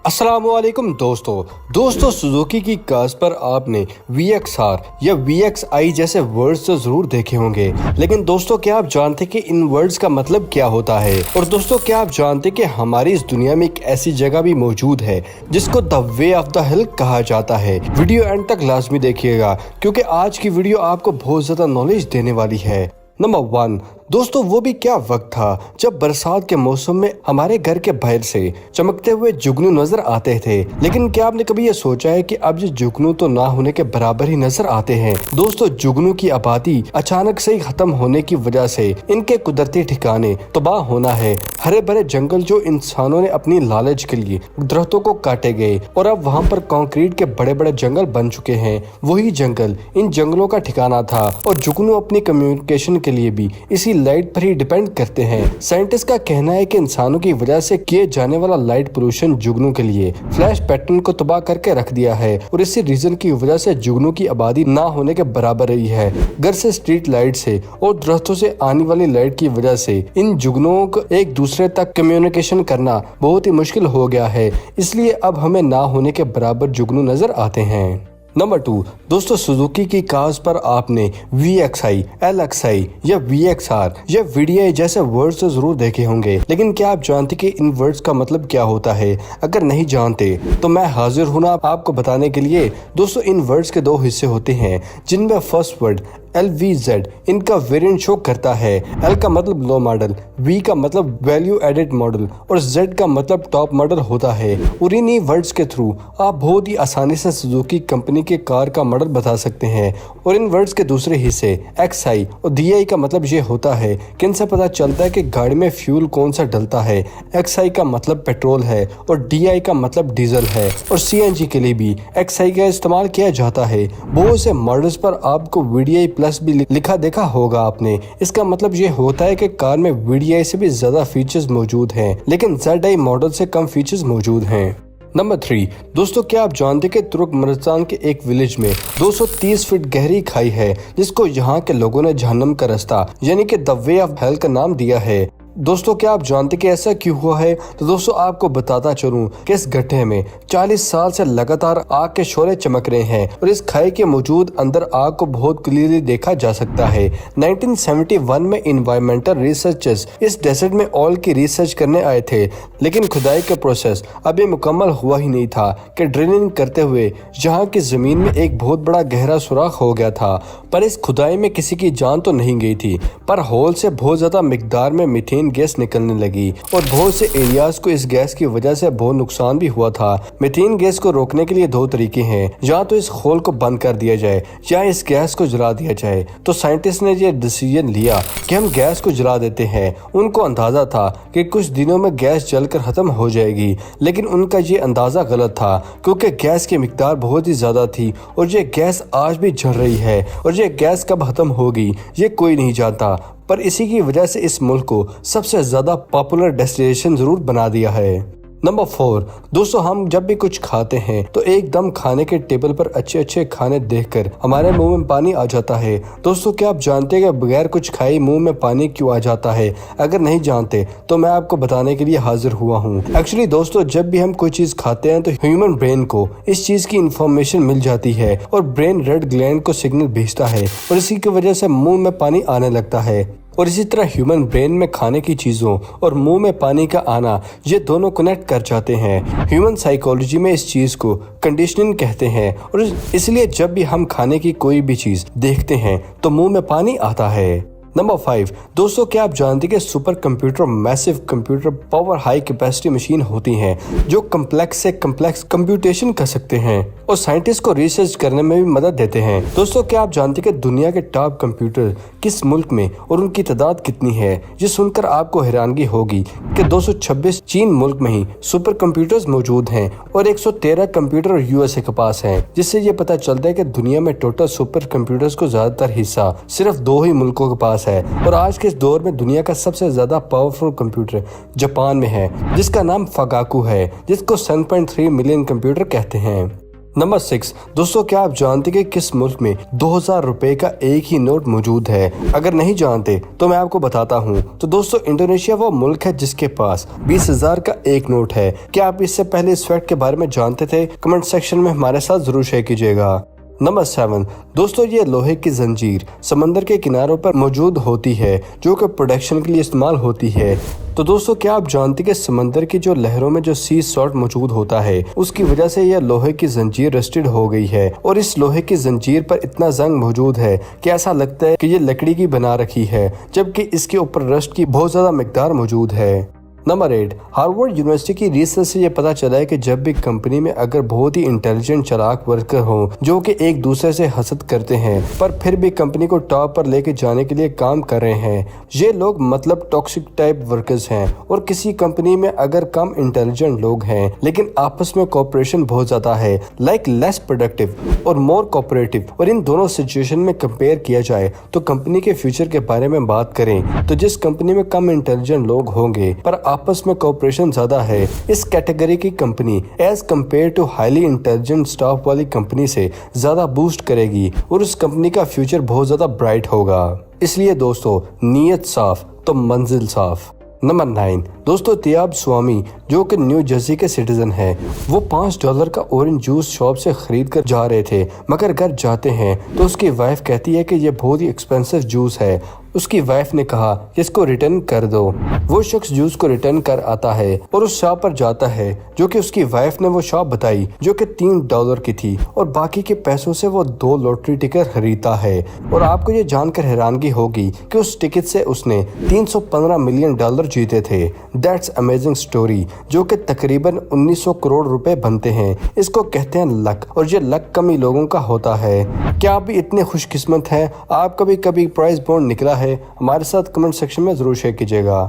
अस्सलामुअलैकुम दोस्तों सुजुकी की कार्स पर आपने VXR या VXI जैसे वर्ड्स तो जरूर देखे होंगे, लेकिन दोस्तों क्या आप जानते कि इन वर्ड्स का मतलब क्या होता है। और दोस्तों क्या आप जानते कि हमारी इस दुनिया में एक ऐसी जगह भी मौजूद है जिसको द वे ऑफ द हिल कहा जाता है। वीडियो एंड तक लाजमी देखिएगा क्योंकि आज की वीडियो आपको बहुत ज्यादा नॉलेज देने वाली है। नंबर 1 दोस्तों, वो भी क्या वक्त था जब बरसात के मौसम में हमारे घर के बाहर से चमकते हुए जुगनू नजर आते थे। लेकिन क्या आपने कभी ये सोचा है कि अब ये जुगनू तो ना होने के बराबर ही नजर आते हैं। दोस्तों जुगनू की आबादी अचानक से ही खत्म होने की वजह से इनके कुदरती ठिकाने तबाह होना है। हरे भरे जंगल जो इंसानों ने अपनी लालच के लिए दरख्तों को काटे गए और अब वहाँ पर कंक्रीट के बड़े बड़े जंगल बन चुके हैं। वही जंगल इन जंगलों का ठिकाना था और जुगनू अपनी कम्युनिकेशन के लिए भी इसी लाइट पर ही डिपेंड करते हैं। साइंटिस्ट का कहना है कि इंसानों की वजह से किए जाने वाला लाइट पोल्यूशन जुगनू के लिए फ्लैश पैटर्न को तबाह करके रख दिया है और इसी रीजन की वजह से जुगनू की आबादी ना होने के बराबर रही है। घर से स्ट्रीट लाइट से और दरख्तों से आने वाली लाइट की वजह से इन जुगनुओं को एक दूसरे तक कम्युनिकेशन करना बहुत ही मुश्किल हो गया है। इसलिए अब हमें ना होने के बराबर जुगनू नजर आते हैं। नंबर 2 दोस्तों, सुजुकी की कार्स पर आपने VXI, LXI या VXR या VDI जैसे वर्ड्स तो जरूर देखे होंगे, लेकिन क्या आप जानते कि इन वर्ड्स का मतलब क्या होता है? अगर नहीं जानते तो मैं हाजिर हूं ना आपको बताने के लिए। दोस्तों इन वर्ड्स के दो हिस्से होते हैं जिनमें फर्स्ट वर्ड LVZ इनका वेरिएंट शो करता है। L का मतलब लो मॉडल, V का मतलब वैल्यू एडेड मॉडल और Z का मतलब टॉप मॉडल होता है। और इन्हीं वर्ड्स के थ्रू आप बहुत ही आसानी से सुजुकी कंपनी के कार का मॉडल बता सकते हैं। और इन वर्ड्स के दूसरे हिस्से XI और DI का मतलब ये होता है कि इनसे पता चलता है कि गाड़ी में फ्यूल कौन सा डलता है। XI का मतलब पेट्रोल है और DI का मतलब डीजल है। और CNG के लिए भी XI का इस्तेमाल किया जाता है। बहुत से मॉडल्स पर आपको VDI प्लस भी लिखा देखा होगा आपने। इसका मतलब ये होता है कि कार में VDI से भी ज्यादा फीचर्स मौजूद हैं, लेकिन ZI मॉडल से कम फीचर्स मौजूद हैं। नंबर 3 दोस्तों, क्या आप जानते कि तुर्कमेनिस्तान के एक विलेज में 230 फीट गहरी खाई है जिसको यहाँ के लोगों ने जहन्नम का रास्ता यानी कि द वे ऑफ हेल का नाम दिया है। दोस्तों क्या आप जानते कि ऐसा क्यों हुआ है? तो दोस्तों आपको बताता चलूं कि इस गड्ढे में 40 साल से लगातार आग के शोले चमक रहे हैं और इस खाई के मौजूद अंदर आग को बहुत क्लियरली देखा जा सकता है। 1971 में इन्वायरमेंटल रिसर्चर्स इस डेजर्ट में ऑयल की रिसर्च करने आए थे, लेकिन खुदाई का प्रोसेस अभी मुकम्मल हुआ ही नहीं था कि ड्रिलिंग करते हुए जहाँ की जमीन में एक बहुत बड़ा गहरा सुराख हो गया था। पर इस खुदाई में किसी की जान तो नहीं गई थी, पर होल से बहुत ज्यादा मिकदार में मीथेन गैस निकलने लगी और बहुत से एरियाज को इस गैस की वजह से बहुत नुकसान भी हुआ था। मीथेन गैस को रोकने के लिए दो तरीके हैं, या तो इस होल को बंद कर दिया जाए या इस गैस को जला दिया जाए। तो साइंटिस्ट ने ये डिसीजन लिया कि हम गैस को जला देते हैं। उनको अंदाजा था कि कुछ दिनों में गैस जलकर खत्म हो जाएगी, लेकिन उनका ये अंदाजा गलत था क्योंकि गैस की मिकदार बहुत ही ज्यादा थी और ये गैस आज भी जल रही है। और ये गैस कब खत्म होगी ये कोई नहीं जानता, पर इसी की वजह से इस मुल्क को सबसे ज्यादा पॉपुलर डेस्टिनेशन जरूर बना दिया है। नंबर 4 दोस्तों, हम जब भी कुछ खाते हैं तो एकदम खाने के टेबल पर अच्छे अच्छे खाने देखकर हमारे मुंह में पानी आ जाता है। दोस्तों क्या आप जानते हैं कि बगैर कुछ खाए मुंह में पानी क्यों आ जाता है? अगर नहीं जानते तो मैं आपको बताने के लिए हाजिर हुआ हूँ। एक्चुअली दोस्तों जब भी हम कोई चीज खाते हैं तो ह्यूमन ब्रेन को इस चीज की इंफॉर्मेशन मिल जाती है और ब्रेन रेड ग्लैंड को सिग्नल भेजता है और इसी की वजह से मुंह में पानी आने लगता है। और इसी तरह ह्यूमन ब्रेन में खाने की चीजों और मुंह में पानी का आना ये दोनों कनेक्ट कर जाते हैं। ह्यूमन साइकोलॉजी में इस चीज को कंडीशनिंग कहते हैं और इसलिए जब भी हम खाने की कोई भी चीज देखते हैं तो मुंह में पानी आता है। नंबर 5 दोस्तों, क्या आप जानते हैं कि super computer massive computer power high capacity machine होती हैं जो कम्प्लेक्स से कम्प्लेक्स कंप्यूटेशन कर सकते हैं और साइंटिस्ट को रिसर्च करने में भी मदद देते हैं। दोस्तों क्या आप जानते हैं कि दुनिया के टॉप कंप्यूटर किस मुल्क में और उनकी तादाद कितनी है? ये सुनकर आपको हैरानगी होगी कि 226 चीन मुल्क में ही सुपर कंप्यूटर्स मौजूद हैं और 113 कंप्यूटर USA के पास हैं, जिससे ये पता चलता है कि दुनिया में टोटल सुपर कंप्यूटर्स को ज्यादातर हिस्सा सिर्फ 2 ही मुल्कों के पास है। और आज के इस दौर में दुनिया का सबसे ज्यादा पावरफुल कंप्यूटर जापान में है जिसका नाम फगाकू है, जिसको 7.3 मिलियन कंप्यूटर कहते हैं। नंबर 6 दोस्तों, क्या आप जानते हैं कि किस मुल्क में 2000 रुपए का एक ही नोट मौजूद है? अगर नहीं जानते तो मैं आपको बताता हूँ। तो दोस्तों, इंडोनेशिया वो मुल्क है जिसके पास 20,000 का एक नोट है। क्या आप इससे पहले इस फैक्ट के बारे में जानते थे? कमेंट सेक्शन में हमारे साथ जरूर शेयर कीजिएगा। नंबर 7 दोस्तों, ये लोहे की जंजीर समंदर के किनारों पर मौजूद होती है जो कि प्रोटेक्शन के लिए इस्तेमाल होती है। तो दोस्तों, क्या आप जानते हैं कि समंदर की जो लहरों में जो सी सॉल्ट मौजूद होता है उसकी वजह से यह लोहे की जंजीर रस्टेड हो गई है और इस लोहे की जंजीर पर इतना जंग मौजूद है कि ऐसा लगता है कि ये लकड़ी की बना रखी है, जबकि इसके ऊपर रस्ट की बहुत ज्यादा मिकदार मौजूद है। नंबर 8 हार्वर्ड यूनिवर्सिटी की रिसर्च से ये पता चला है कि जब भी कंपनी में अगर बहुत ही इंटेलिजेंट चालाक वर्कर हो जो कि एक दूसरे से हसद करते हैं पर फिर भी कंपनी को टॉप पर लेके जाने के लिए काम कर रहे हैं, ये लोग मतलब टॉक्सिक टाइप वर्कर्स हैं। और किसी कंपनी में अगर कम इंटेलिजेंट लोग हैं लेकिन आपस में कोऑपरेशन बहुत ज्यादा है, लाइक लेस प्रोडक्टिव और मोर कोऑपरेटिव, और इन दोनों सिचुएशन में कंपेयर किया जाए तो कंपनी के फ्यूचर के बारे में बात करें तो जिस कंपनी में कम इंटेलिजेंट लोग होंगे पर आपस में कोऑपरेशन ज्यादा है, इस कैटेगरी की company as compare to highly intelligent staff वाली कंपनी से ज्यादा बूस्ट करेगी और उस कंपनी का फ्यूचर बहुत ज्यादा ब्राइट होगा। इसलिए दोस्तों, नीयत साफ तो मंजिल साफ। नंबर 9 दोस्तों, तियाब स्वामी जो कि न्यू जर्सी के सिटीजन हैं, वो $5 का ऑरेंज जूस शॉप से खरीद कर जा रहे थे, मगर घर जाते हैं तो उसकी वाइफ कहती है कि ये बहुत ही एक्सपेंसिव जूस है। उसकी वाइफ ने कहा इसको रिटर्न कर दो। वो शख्स जूस को रिटर्न कर आता है और उस शॉप पर जाता है जो कि उसकी वाइफ ने वो शॉप बताई जो कि $3 की थी और बाकी के पैसों से वो 2 लॉटरी टिकट खरीदता है। और आपको ये जानकर हैरानगी होगी कि उस टिकट से उसने $315 मिलियन जीते थे। दैट्स अमेजिंग स्टोरी, जो कि तकरीबन 1900 करोड़ रुपए बनते हैं। इसको कहते हैं लक, और ये लक कम ही लोगों का होता है। क्या आप भी इतने खुशकिस्मत हैं? आपका भी कभी प्राइज बॉन्ड निकला है? हमारे साथ कमेंट सेक्शन में जरूर शेयर कीजिएगा।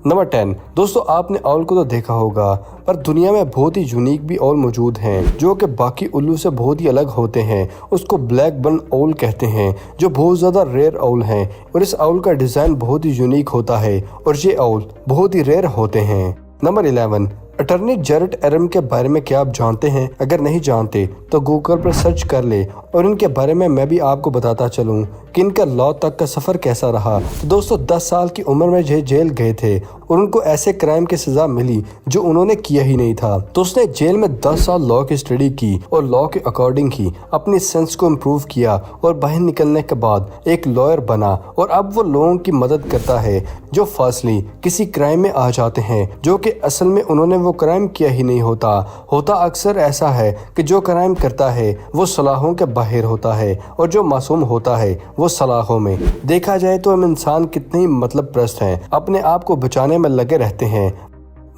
नंबर 10 दोस्तों, आपने ऑल को तो देखा होगा पर दुनिया में बहुत ही यूनिक भी ऑल मौजूद हैं जो कि बाकी उल्लू से बहुत ही अलग होते हैं। उसको ब्लैक बन ऑल कहते हैं जो बहुत ज्यादा रेयर ऑल हैं और इस ऑल का डिजाइन बहुत ही यूनिक होता है और ये ऑल बहुत ही रेयर होते हैं। नंबर 11 अटर्नी जेरेड एरम के बारे में क्या आप जानते हैं? अगर नहीं जानते तो गूगल पर सर्च कर ले और इनके बारे में मैं भी आपको बताता चलूं कि इनका लॉ तक का सफर कैसा रहा। तो दोस्तों, 10 साल की उम्र में जेल गए थे और उनको ऐसे क्राइम की सजा मिली जो उन्होंने किया ही नहीं था। तो उसने जेल में 10 साल लॉ की स्टडी की और लॉ के अकॉर्डिंग ही अपनी सेंस को इम्प्रूव किया और बाहर निकलने के बाद एक लॉयर बना और अब वो लोगों की मदद करता है जो फासली किसी क्राइम में आ जाते हैं जो कि असल में उन्होंने वो क्राइम किया ही नहीं होता अक्सर ऐसा है कि जो क्राइम करता है वो सलाहों के बाहर होता है और जो मासूम होता है वो सलाहों में। देखा जाए तो हम इंसान कितने ही मतलब प्रस्त हैं, अपने आप को बचाने में लगे रहते हैं।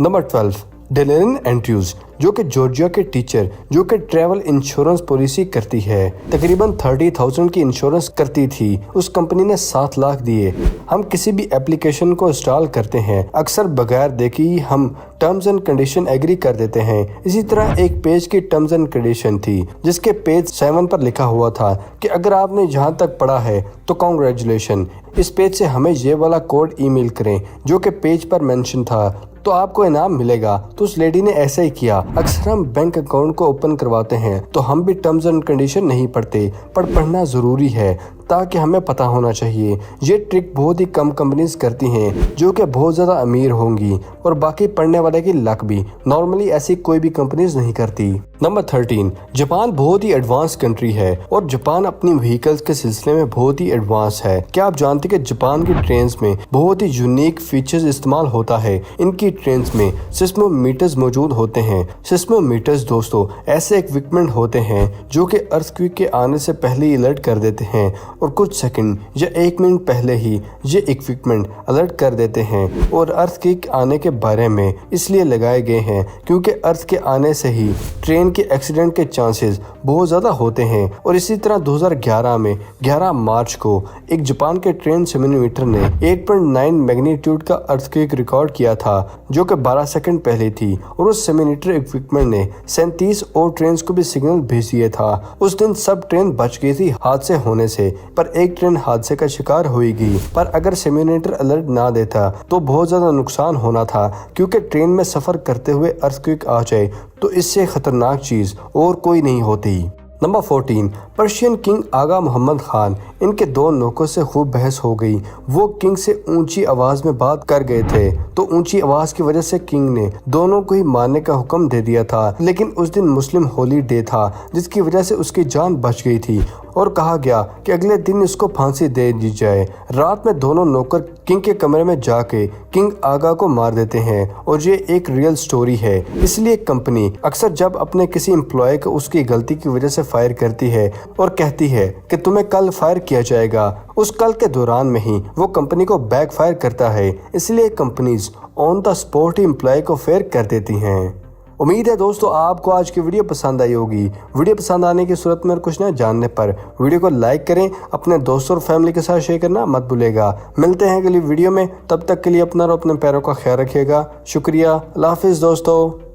नंबर 12 डेलेन एंड्रयूज जो कि जॉर्जिया के टीचर जो कि ट्रैवल इंश्योरेंस पॉलिसी करती है, तकरीबन 30,000 की इंश्योरेंस करती थी। उस कंपनी ने 7 लाख दिए। हम किसी भी एप्लीकेशन को इंस्टॉल करते हैं अक्सर बगैर देखे ही हम टर्म्स एंड कंडीशन एग्री कर देते हैं। इसी तरह एक पेज की टर्म्स एंड कंडीशन थी जिसके पेज 7 पर लिखा हुआ था कि अगर आपने यहाँ तक पढ़ा है तो कांग्रेचुलेशन, इस पेज से हमें ये वाला कोड ईमेल करें जो कि पेज पर मेंशन था तो आपको इनाम मिलेगा। तो उस लेडी ने ऐसा ही किया। अक्सर हम बैंक अकाउंट को ओपन करवाते हैं तो हम भी टर्म्स एंड कंडीशन नहीं पढ़ते, पर पढ़ना जरूरी है ताकि हमें पता होना चाहिए। ये ट्रिक बहुत ही कम कंपनीज करती हैं जो कि बहुत ज्यादा अमीर होंगी और बाकी पढ़ने वाले की लक भी। नॉर्मली ऐसी कोई भी कंपनीज नहीं करती। नंबर 13 जापान बहुत ही एडवांस कंट्री है और जापान अपनी व्हीकल्स के सिलसिले में बहुत ही एडवांस है। क्या आप जानते हैं कि जापान की ट्रेन्स में बहुत ही यूनिक फीचर्स इस्तेमाल होता है? इनकी ट्रेन्स में सिस्मोमीटर्स मौजूद होते हैं। सिस्मोमीटर्स दोस्तों ऐसे इक्विपमेंट होते हैं जो कि अर्थक्वेक के आने से पहले ही अलर्ट कर देते हैं और कुछ सेकंड या 1 मिनट पहले ही ये इक्विपमेंट अलर्ट कर देते हैं। और अर्थक्वेक आने के बारे में इसलिए लगाए गए हैं क्योंकि अर्थ के आने से ही ट्रेन के एक्सीडेंट के चांसेस बहुत ज्यादा होते हैं। और इसी तरह 2011 में 11 मार्च को एक जापान के ट्रेन सेमीमीटर ने 8.9 मैग्नीट्यूड का अर्थक्वेक रिकॉर्ड किया था जो कि 12 सेकंड पहले थी और उस सेमीमीटर इक्विपमेंट ने 37 और ट्रेन को भी सिग्नल भेज दिया था। उस दिन सब ट्रेन बच गई थी हादसे होने से। पर एक ट्रेन हादसे का शिकार हुईगी। पर अगर सिम्युलेटर अलर्ट ना देता तो बहुत ज्यादा नुकसान होना था, क्योंकि ट्रेन में सफर करते हुए अर्थक्वेक आ जाए तो इससे खतरनाक चीज और कोई नहीं होती। नंबर 14, पर्शियन किंग आगा मोहम्मद खान। इनके दो नौकरों से खूब बहस हो गई। वो किंग से ऊंची आवाज में बात कर गए थे, तो ऊंची आवाज की वजह से किंग ने दोनों को ही मारने का हुक्म दे दिया था। लेकिन उस दिन मुस्लिम होली डे था, जिसकी वजह से उसकी जान बच गई थी और कहा गया कि अगले दिन इसको फांसी दे दी जाए। रात में दोनों नौकर किंग के कमरे में जाके किंग आगा को मार देते हैं और ये एक रियल स्टोरी है। इसलिए कंपनी अक्सर जब अपने किसी एम्प्लॉय को उसकी गलती की वजह से फायर करती है और कहती है कि तुम्हें कल फायर किया जाएगा, उस कल के दौरान में ही वो कंपनी को बैक फायर करता है। इसलिए कंपनीज ऑन द स्पॉट ही एम्प्लॉय को फायर कर देती हैं। उम्मीद है दोस्तों आपको आज की वीडियो पसंद आई होगी। वीडियो पसंद आने की सूरत में और कुछ न जानने पर वीडियो को लाइक करें, अपने दोस्तों और फैमिली के साथ शेयर करना मत भूलेगा। मिलते हैं अगली वीडियो में, तब तक के लिए अपना और अपने पैरों का ख्याल रखिएगा। शुक्रिया, अल्लाह हाफिज़ दोस्तों।